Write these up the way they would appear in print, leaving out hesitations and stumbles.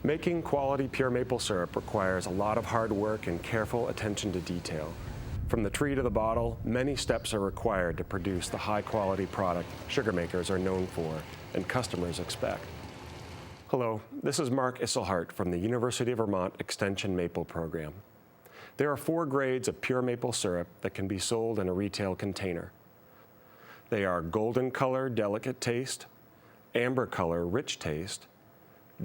Making quality pure maple syrup requires a lot of hard work and careful attention to detail. From the tree to the bottle, many steps are required to produce the high-quality product sugar makers are known for and customers expect. Hello, this is Mark Isselhart from the University of Vermont Extension Maple Program. There are 4 grades of pure maple syrup that can be sold in a retail container. They are golden color, delicate taste, amber color, rich taste,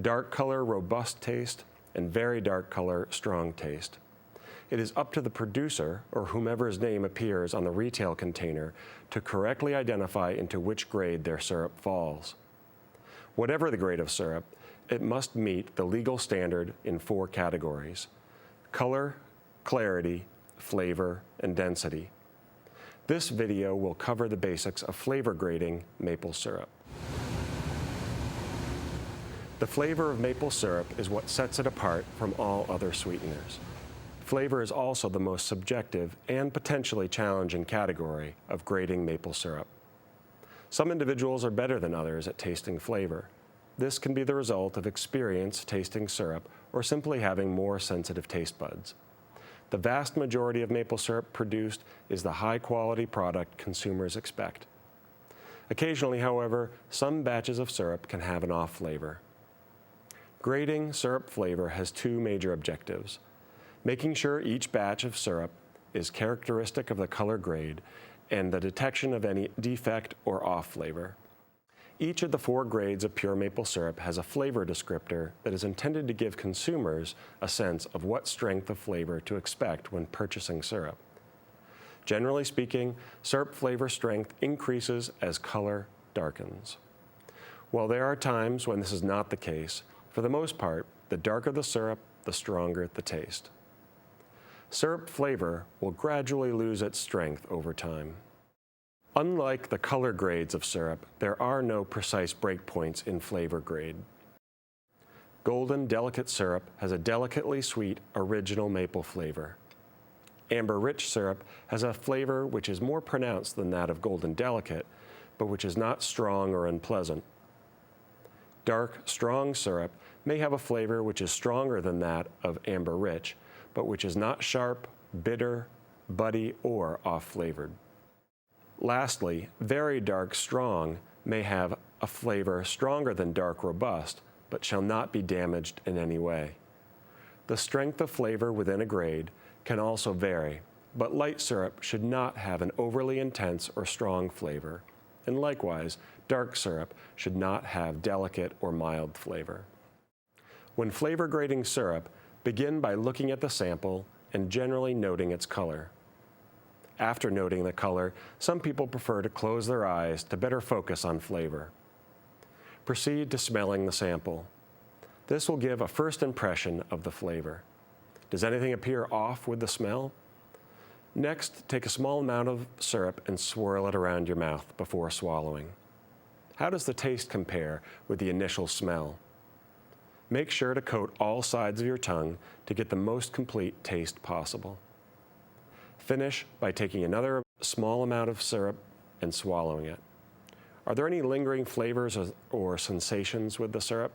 dark color, robust taste, and very dark color, strong taste. It is up to the producer, or whomever's name appears on the retail container, to correctly identify into which grade their syrup falls. Whatever the grade of syrup, it must meet the legal standard in 4 categories: color, clarity, flavor, and density. This video will cover the basics of flavor grading maple syrup. The flavor of maple syrup is what sets it apart from all other sweeteners. Flavor is also the most subjective and potentially challenging category of grading maple syrup. Some individuals are better than others at tasting flavor. This can be the result of experience tasting syrup or simply having more sensitive taste buds. The vast majority of maple syrup produced is the high-quality product consumers expect. Occasionally, however, some batches of syrup can have an off flavor. Grading syrup flavor has 2 major objectives: making sure each batch of syrup is characteristic of the color grade and the detection of any defect or off flavor. Each of the 4 grades of pure maple syrup has a flavor descriptor that is intended to give consumers a sense of what strength of flavor to expect when purchasing syrup. Generally speaking, syrup flavor strength increases as color darkens. While there are times when this is not the case, for the most part, the darker the syrup, the stronger the taste. Syrup flavor will gradually lose its strength over time. Unlike the color grades of syrup, there are no precise breakpoints in flavor grade. Golden delicate syrup has a delicately sweet original maple flavor. Amber rich syrup has a flavor which is more pronounced than that of golden delicate, but which is not strong or unpleasant. Dark, strong syrup may have a flavor which is stronger than that of amber rich, but which is not sharp, bitter, buddy, or off-flavored. Lastly, very dark strong may have a flavor stronger than dark robust, but shall not be damaged in any way. The strength of flavor within a grade can also vary, but light syrup should not have an overly intense or strong flavor, and likewise, dark syrup should not have delicate or mild flavor. When flavor grading syrup, begin by looking at the sample and generally noting its color. After noting the color, some people prefer to close their eyes to better focus on flavor. Proceed to smelling the sample. This will give a first impression of the flavor. Does anything appear off with the smell? Next, take a small amount of syrup and swirl it around your mouth before swallowing. How does the taste compare with the initial smell? Make sure to coat all sides of your tongue to get the most complete taste possible. Finish by taking another small amount of syrup and swallowing it. Are there any lingering flavors or sensations with the syrup?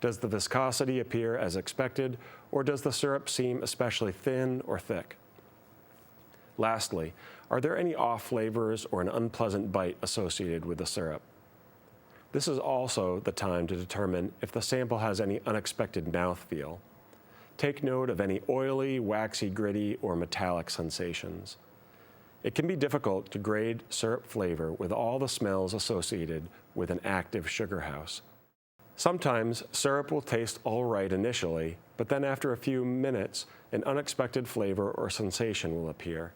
Does the viscosity appear as expected, or does the syrup seem especially thin or thick? Lastly, are there any off flavors or an unpleasant bite associated with the syrup? This is also the time to determine if the sample has any unexpected mouthfeel. Take note of any oily, waxy, gritty, or metallic sensations. It can be difficult to grade syrup flavor with all the smells associated with an active sugar house. Sometimes syrup will taste all right initially, but then after a few minutes, an unexpected flavor or sensation will appear.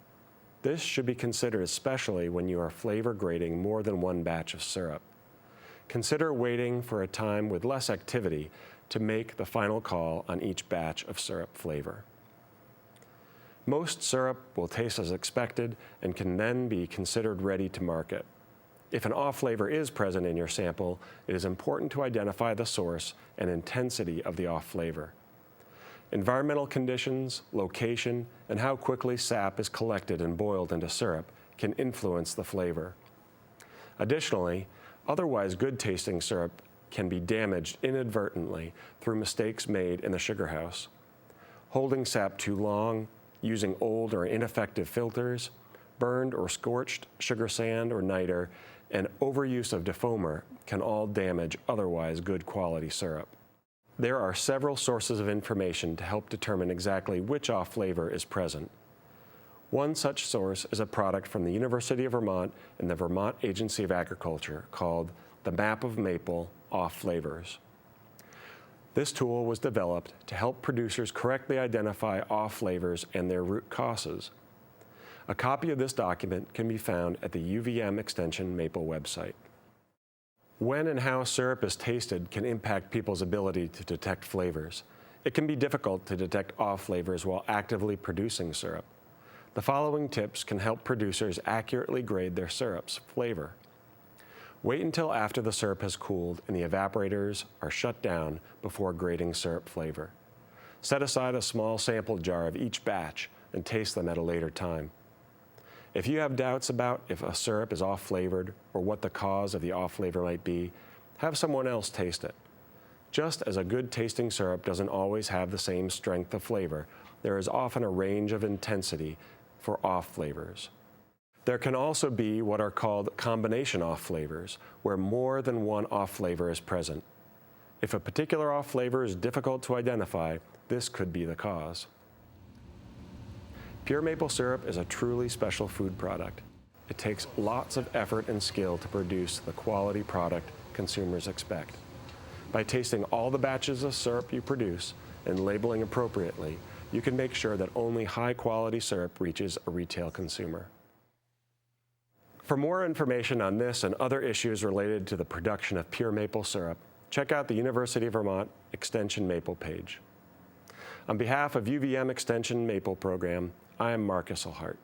This should be considered especially when you are flavor grading more than one batch of syrup. Consider waiting for a time with less activity to make the final call on each batch of syrup flavor. Most syrup will taste as expected and can then be considered ready to market. If an off flavor is present in your sample, it is important to identify the source and intensity of the off flavor. Environmental conditions, location, and how quickly sap is collected and boiled into syrup can influence the flavor. Additionally, otherwise good tasting syrup can be damaged inadvertently through mistakes made in the sugar house. Holding sap too long, using old or ineffective filters, burned or scorched sugar sand or niter, and overuse of defoamer can all damage otherwise good quality syrup. There are several sources of information to help determine exactly which off flavor is present. One such source is a product from the University of Vermont and the Vermont Agency of Agriculture called the Map of Maple Off Flavors. This tool was developed to help producers correctly identify off flavors and their root causes. A copy of this document can be found at the UVM Extension Maple website. When and how syrup is tasted can impact people's ability to detect flavors. It can be difficult to detect off flavors while actively producing syrup. The following tips can help producers accurately grade their syrup's flavor. Wait until after the syrup has cooled and the evaporators are shut down before grading syrup flavor. Set aside a small sample jar of each batch and taste them at a later time. If you have doubts about if a syrup is off-flavored or what the cause of the off flavor might be, have someone else taste it. Just as a good tasting syrup doesn't always have the same strength of flavor, there is often a range of intensity for off flavors. There can also be what are called combination off flavors, where more than one off flavor is present. If a particular off flavor is difficult to identify, this could be the cause. Pure maple syrup is a truly special food product. It takes lots of effort and skill to produce the quality product consumers expect. By tasting all the batches of syrup you produce and labeling appropriately, you can make sure that only high-quality syrup reaches a retail consumer. For more information on this and other issues related to the production of pure maple syrup, check out the University of Vermont Extension Maple page. On behalf of UVM Extension Maple Program, I am Mark Isselhart.